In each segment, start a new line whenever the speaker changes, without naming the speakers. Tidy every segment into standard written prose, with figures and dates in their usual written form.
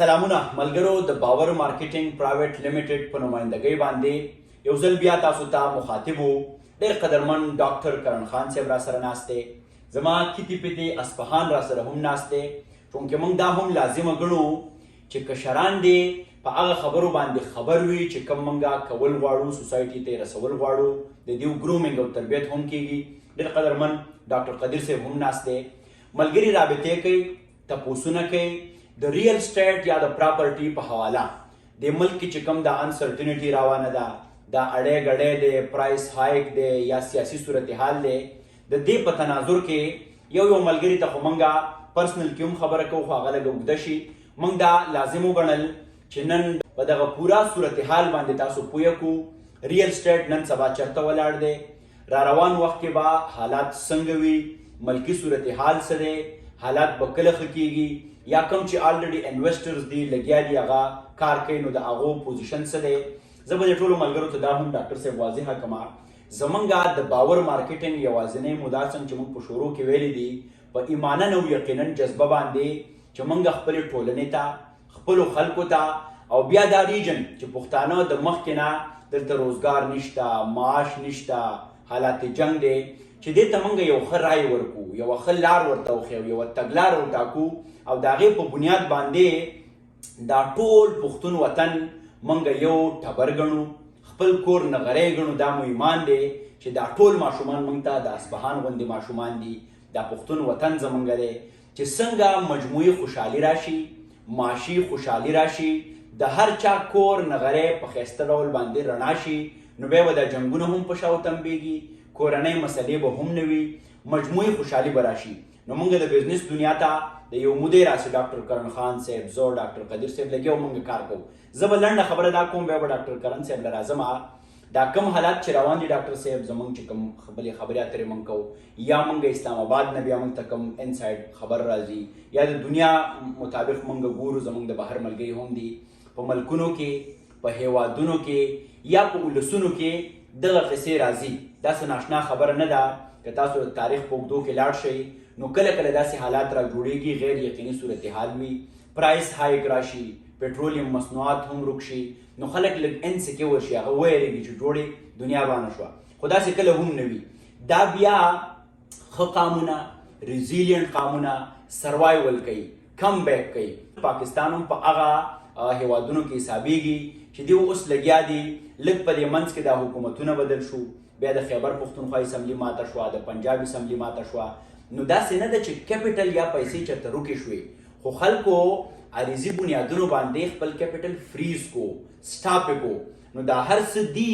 سلامونه ملګرو د باور مارکیټینګ پرایویټ لیمیټډ په نمائندګۍ باندې یو ځل بیا تاسو ته مخاطب وو ډېر قدرمن ډاکټر کرن خان صاحب را سره ناست دی زما کیتی پیتی اصفهان را سره هم ناست دی چونکې موږ دا هم لازمه ګڼو چې کشران دې په هغه خبرو باندې خبر وي چې کوم موږ کول غواړو سوسایټي ته رسول غواړو د دې ګرومینګ او تربیت هم کیږي ډېر قدرمن ډاکټر قدیر صاحب هم ناست دی ملګري رابطې کوي تپوسونه کوي د ریل اسټیټ یا د پراپرټي په حواله د ملک کې چې کوم د انسرټینټي روانه ده دا اړې غړې دی پرایس هایک دی یا سیاسي صورتحال دی د دې په تناظر کې یو ملګري ته خو موږ پرسنل کې هم خبره کوو خو هغه لږ اوږده شي موږ دا لازم وګڼل چې نن په دغه پوره صورتحال باندې تاسو پوه کړو ریل اسټیټ نن سبا چرته ولاړ دی را روان وخت کې به حالات څنګه وي ملکی صورتحال څه دی حالات به کله ښه کیږي یا کوم چې آلریډي انویسټرز دي لګیا دي هغه کار کوي نو د هغو پوزیشن څه دی زه به د ټولو ملګرو ته دا هم ډاکټر صاحب واضحه کړم زمونږ د باور مارکیټینګ یوازینی مودا څنګه چې موږ په شروع کې ویلي دي په ایمانا او یقینا جذبه باندې چې موږ خپلې ټولنې ته خپلو خلکو ته او بیا دا ریجن چې پښتانه د مخکې نه دلته روزګار نشته معاش نشته حالات جنگ دی چې دې ته موږ یو ښه رای ورکو یوه ښه لار ورته وښیو یوه تګلار وټاکو او د هغې په بنیاد باندې دا ټول پښتون وطن موږ یو ټبر ګڼو خپل کور نغری ګڼو دا مو ایمان دی چې دا ټول ماشومان موږ ته د اصفهان غوندې ماشومان دي دا پښتون وطن زموږ دی چې څنګه مجموعي خوشحالي راشي معاشي خوشحالي راشي د هر چا کور نغری په ښایسته ډول باندې رڼا شي نو بیا به دا جنګونه هم په شاو تنبیږي کورنۍ مسلې به هم نه وي مجموعي خوشحالي به راشي نو موږ د بزنس دنیا ته د یو مودې راسي ډاکټر کرن خان صاحب زه ډاکټر قدیر صاحب لګیا موږ کار کوو زه به لنډه خبره دا کوم بیا به ډاکټر کرن صاحب له راځم دا کم حالات چې روان دي ډاکټر صاحب زموږ چې کوم خبرې اترې موږ کوو یا موږ اسلام آباد نه بیا موږ ته کوم انسایډ خبر راځي یا د دنیا مطابق موږ ګورو زموږ د بهر ملګري هم دي په ملکونو کې په هیوادونو کې یا په ولسونو کې دغه قصې راځي داسې ناشنا خبره نه ده که تاسو د تاریخ په اوږدو کې لاړ شئ نو کله کله داسې حالات را جوړیږي غیر یقیني صورتحال وي پرایس هایک راشي پټرولیم مصنوعات هم ورک شي نو خلک لږ انسیکیور شي هغه ویریږي چې جوړې دنیا بانه شوه خو داسې کله هم نه وي دا بیا ښه قامونه ریزیلینټ قامونه سروایول کوي کم بیک کوي پاکستان هم په هغه هیوادونو کې حسابیږي چې دوی اوس لګیا دي لږ په دې منځ کې دا حکومتونه بدل شو بیا د خیبر پښتونخوا اسمبلی ماته شوه د پنجاب اسمبلی ماته شوه نو داسې نه ده چې کیپیټل یا پیسې چېرته روکې شوې خو خلکو عریضي بنیادونو باندې خپل کیپیټل فریز کو سټاپ کو نو دا هر څه دي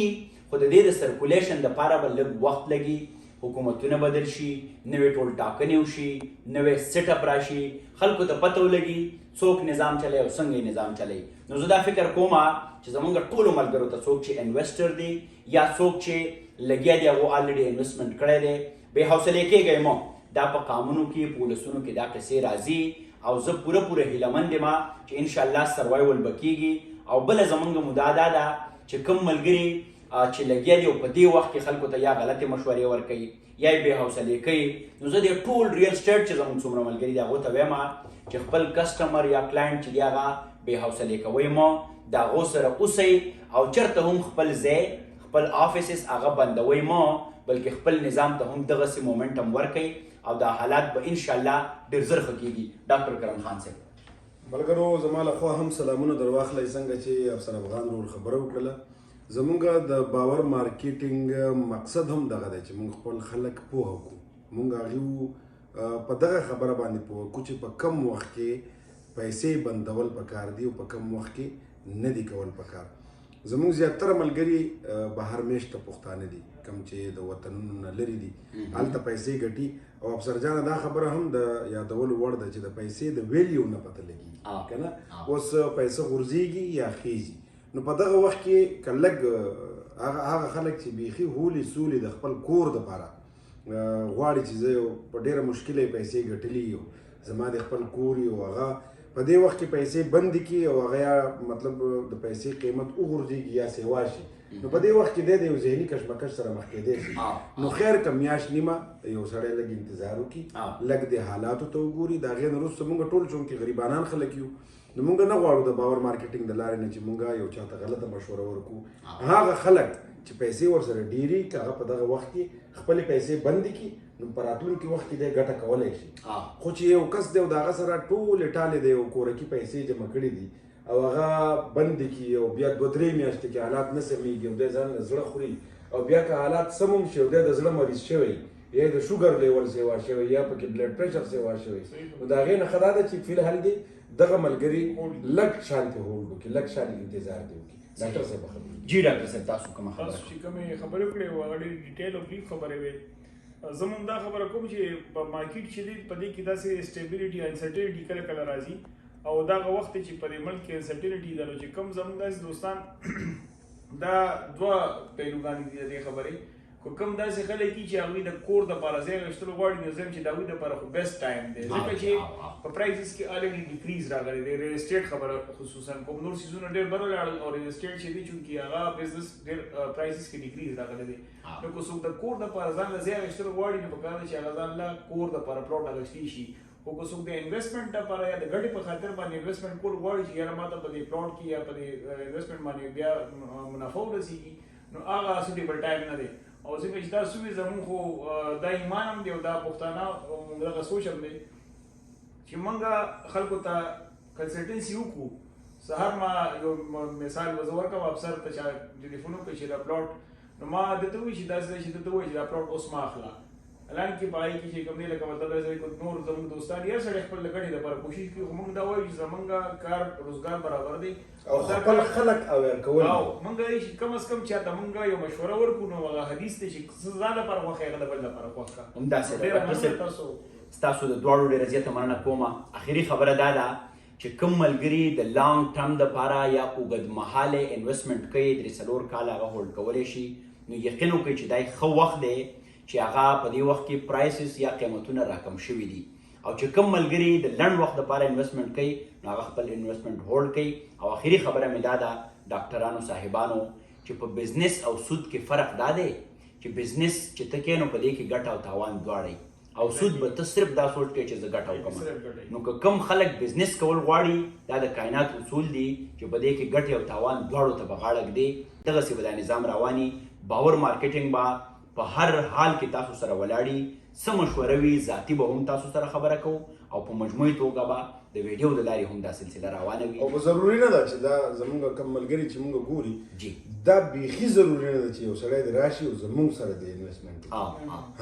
خو د دې د سرکولیشن دپاره به لږ وخت لګي حکومتونه بدل شي نوې ټول ټاکنې وشي نوې سیټ اپ راشي خلکو ته پته ولګي څوک نظام چلی او څنګه نظام چلی نو زه دا فکر کوم چې زمونږ ټولو ملګرو ته څوک چې انویسټر دی یا څوک چې لګیا دی هغو آلریډي انویسټمنټ کړی دی بې حوصلې کېږئ مو دا په قانونو کې په ولسونو کې دا قصې راځي او زه پوره هیلهمند یم چې انشاءالله سروایول به کېږي او بله زمونږ مدا دا ده چې کوم ملګري چې لګیا دي او په دې وخت کې خلکو ته یا غلطې مشورې ورکوي یا یې بې حوصلې کوي نو زه د ټول ریل اسټیټ چې زموږ څومره ملګري دي هغو ته وایم چې خپل کسټمر یا کلاینټ چې دی هغه بې حوصلې کوئ مو د هغو سره اوسئ او چېرته هم خپل ځای خپل آفیسز هغه بندوئ مو بلکې خپل نظام ته هم دغسې مومنټم ورکئ او دا حالات به انشاءالله ډېر زر ښه کېږي ډاکټر کرم خان صاحب
ملګرو زما له خوا هم سلامونه در واخلئ څنګه چې افسر افغان ورور خبره وکړله زمونږ د باور مارکیټینګ مقصد هم دغه دی چې موږ خپل خلک پوهه کړو موږ هغې په دغه خبره باندې پوهه کړو چې په کم وخت کې پیسې بندول پکار دي او په کم وخت کې نه دي کول پکار زمونږ زیاتره ملګري بهر میشته پښتانه دي کوم چې د وطنونو نه لرې دي هلته پیسې ګټي او افسر جانه دا خبره هم د یادولو وړ ده چې د پیسې د ویلیو نه پته لګېږي که نه اوس پیسه غورځېږي یا خیږي نو په دغه وخت کې که لږ هغه خلک چې بیخي هولې سولې د خپل کور دپاره غواړي چې زه یو په ډېره مشکله یې پیسې ګټلي یو زما د خپل کور یو هغه په دې وخت کې پیسې بندې کړي او هغه یا مطلب د پیسې قیمت وغورځېږي یا سیوا شي نو په دې وخت کې دی د یو ذهني کشمکش سره مخ کېدی شي نو خیر که میاشت نیمه یو سړی لږ انتظار وکړي لږ د حالاتو ته وګوري د هغې نه وروسته موږ ټول چونکې غریبانان خلک یو نو موږ نه غواړو د باور مارکیټینګ د لارې نه چې موږ یو چاته غلطه مشوره ورکړو. هغه خلک چې پیسې ورسره ډېري که هغه په دغه وخت کې خپلې پیسې بندې کړي نو په راتلونکي وخت کې دی ګټه کولی شي. خو چې یو کس دی او د هغه سره ټولې ټالې د یو کورکي پیسې جمع کړي دي او هغه بندې کړي او بیا 2-3 میاشتې کې حالات نه سمېږي او دی ځان له زړه خوري او بیا که حالات سم هم شي او دی د زړه مریض شوی یا د شوګر لیول سیوا شوی یا پکې بلډ پریشر سیوا شوی نو د هغې نه ښه دا ده چې فی الحال دی دغه ملګري لږ شانتې هولډ وکړي لږ شانې انتظار دی وکړي. ډاکټر صاحب خبرې
جی ډاکټر صاحب تاسو کومه خبره
چې کومې خبرې وکړې وو هغه ډېرې ډیټیل او بریف خبرې وې. زمونږ دا خبره کوم چې په مارکیټ چې دی په دې کې داسې سټیبیلیټي انسرټینټي کله کله راځي او دغه وخت چې په دې ملک کې انسرټینټي ده نو چې کوم زمونږ داسې دوستان دا دوه پهلوګانې دي د دې خبرې خو کوم داسې خلک دي چې هغوی د کور دپاره ځای غوښتلو غواړي نو زه چې د هغوی دپاره خو بیسټ ټایم دی ځکه چې په پرایسز کې الریډي ډیکریز راغلی دی. ریل اسټیټ خبره خصوصا کوم نور سیزونه ډېر بر ولاړل او ریل اسټیټ چې دی چونکې هغه بزنس ډېر پرایسز کې ډیکریز راغلی دی نو که څوک د کور دپاره ځان له ځای غوښتلو غواړي نو پکار ده چې هغه ځان له کور دپاره پلوټ اخیستی شي. خو که څوک د انویسټمنټ لپاره یا د ګټې په خاطر باندې انویسټمنټ کول غواړي چې یاره ما ته په دې پلوټ کې یا په دې انویسټمنټ باندې بیا منافع ورسېږي نو هغه سوټیبل ټایم نه دی. او ځکه چې تاسو وي زموږ خو دا ایمان هم دی او دا پښتانه موږ دغه سوچ هم دی چې موږ خلکو ته کنسلټنسي وکړو. سهار ما یو مثال زه ورکوم افسر ته چا ټلیفون وکړي چې دا پلوټ نو ما درته وایي چې داسې چې درته وایي چې دا پلوټ اوس ما اخله حالانکې په هغې کې چې کوم دی لکه مطلب نور زموږ دوستان یا سړی خپل د ګټې دپاره کوشش کوي خو موږ دا وایو چې زموږ کار روزګار برابر دی
او خپل خلک اویر کول
او موږ وایو چې کم از کم چاته موږ یو مشوره ورکړو نو هغه حدیث دی چې څه ځان لپاره خوښ هغه د بل لپاره خوښ کړه.
همداسې ده ډاکټر صاحب ستاسو د دواړو ډېره زیاته مننه کومه. اخري خبره دا ده چې کوم ملګري د لانګ ټرم دپاره یا اوږدمهاله انویسټمنټ کوي 3-4 کاله هغه هولډ کولی شي نو یقین وکړئ چې دا ښه وخت دی چې هغه په دې وخت کې پرایسز یا قیمتونه راکم شوي دي او چې کوم ملګري د لنډ وخت لپاره انویسټمنټ کوي نو هغه خپل انویسټمنټ هولډ کوي. او اخري خبره مې دا ده ډاکټرانو صاحبانو چې په بزنس او سود کې فرق دا دی چې بزنس چې ته کوې نو په دې کې ګټه او تاوان دواړه او سود به ته صرف دا سوچ کوې چې زه ګټه وکړم. نو که کوم خلک بزنس کول غواړي دا د کائنات اصول دي چې په دې کې ګټې او تاوان دواړو ته به غاړه ږدي. دغسې به دا نظام رواني. باور مارکیټینګ به په هر حال کې تاسو سره ولاړي. څه مشوره وي ذاتي به هم تاسو سره خبره کوو او په مجموعي توګه به د ویډیو د لارې هم دا سلسله روانه وي.
او به ضروري نه ده چې دا زمونږ کم ملګري چې مونږ ګوري
جی
دا بیخي ضروري نه ده چې یو سړی د راشي او زمونږ سره د انویسټمنټ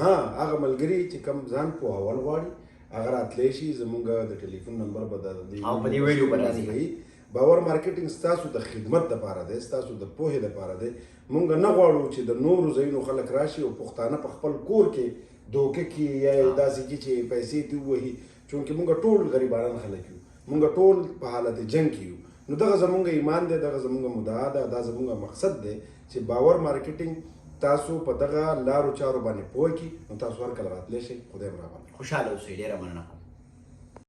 ها هغه ملګري چې کم ځان پوهول غواړي هغه راتلی شي زمونږ د ټلیفون نمبر به د
او په دې ویډیو به راځي.
باور مارکیټینګ ستاسو د خدمت دپاره دی ستاسو د پوهې دپاره دی. مونږ نه غواړو چې د نورو ځایونو خلک راشي او پښتانه په خپل کور کې دوکه کې یا داسې کې چې پیسې دې ووهي چونکې مونږ ټول غریبانان خلک یو مونږ ټول په حالت جنګ کې یو نو دغه زمونږ ایمان دی دغه زمونږ مدعا ده دا زمونږ مقصد دی چې باور مارکیټینګ تاسو په دغه لارو چارو باندې پوه کړي نو تاسو هر کله راتلی شئ. خدای مو راباندې
خوشحاله اوسئ. ډېره مننه کوم.